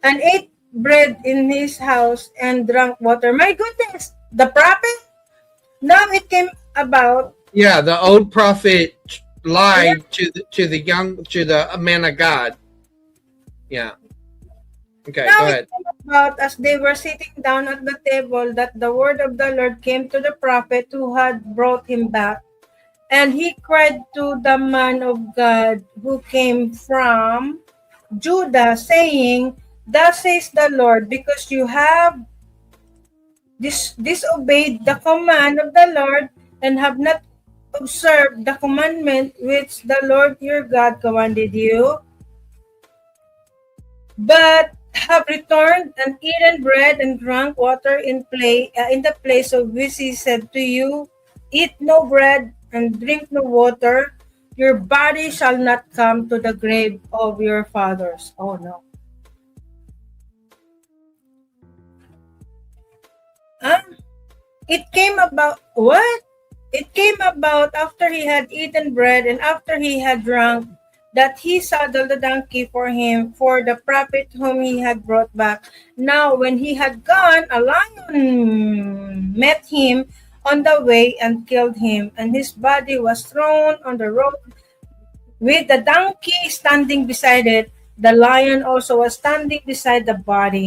and ate bread in his house and drank water. My goodness, the prophet. Now it came about. Yeah, the old prophet Yeah, lied to the man of God. Yeah. Okay, now go it ahead. came about as they were sitting down at the table that the word of the Lord came to the prophet who had brought him back. And he cried to the man of God who came from Judah, saying, Thus says the Lord, because you have disobeyed the command of the Lord and have not observed the commandment which the Lord your God commanded you, but have returned and eaten bread and drunk water in the place of which he said to you, Eat no bread and drink no water. Your body shall not come to the grave of your fathers. Oh no. Ah, it came about what? It came about after he had eaten bread and after he had drunk that he saddled the donkey for him for the prophet whom he had brought back. Now, when he had gone, a lion met him on the way and killed him, and his body was thrown on the road with the donkey standing beside it. The lion also was standing beside the body.